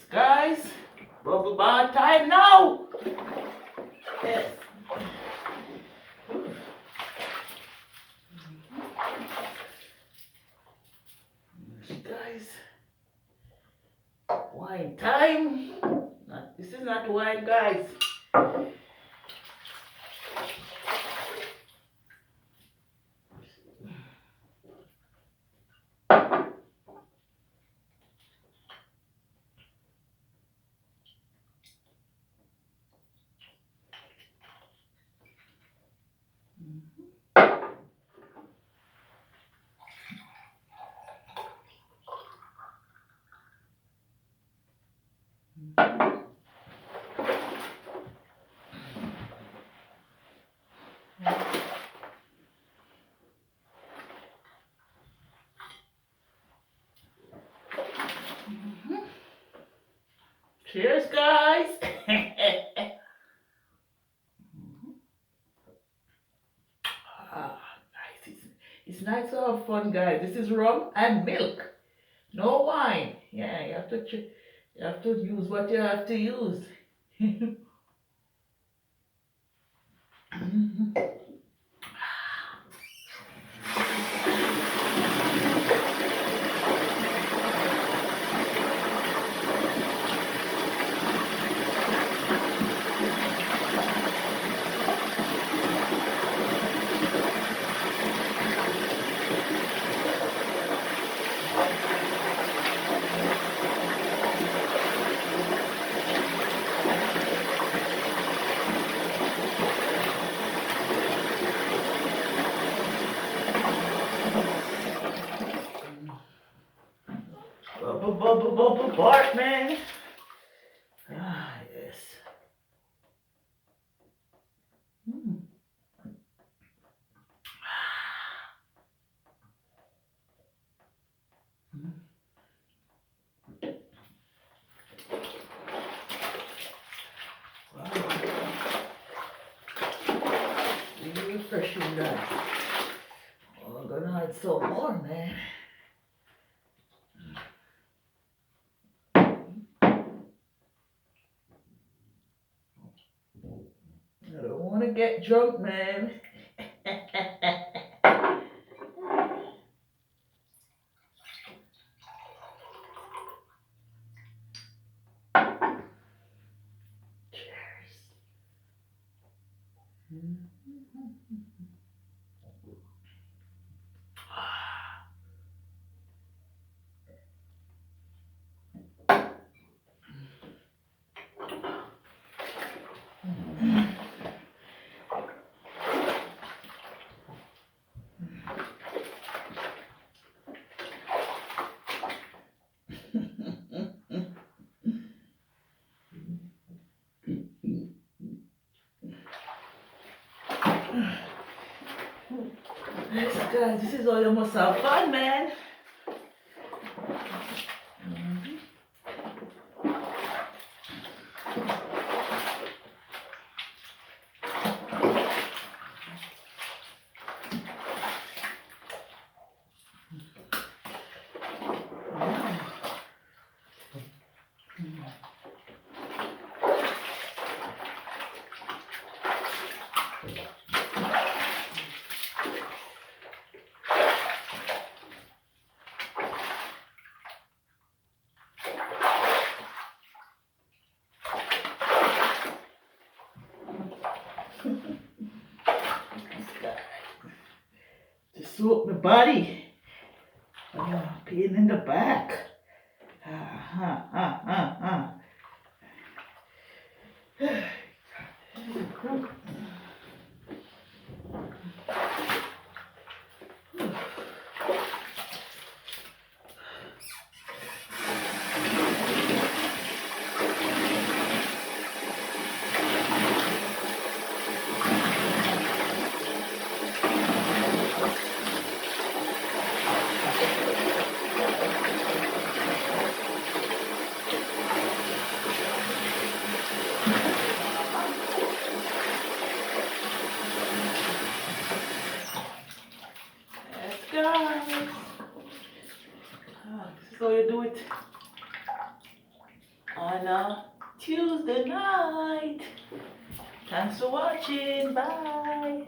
Guys, bubble bath time now. Yes. Guys, wine time. This is not wine, guys. Cheers, guys. Guys, it's nice to have fun, guys. This is rum and milk, no wine. Yeah, you have to use what you have to use. Bubble bark, man. Ah, yes. Mm. Wow. Really refreshing, that. Oh, I'm gonna add some more, man. I don't want to get drunk, man. Cheers. Yes, guys, this is all you must have fun, man. body. Oh, pain in the back. Ah, ah, ah, ah, ah. Yes, guys. This is how you do it on a Tuesday night. Thanks for watching. Bye.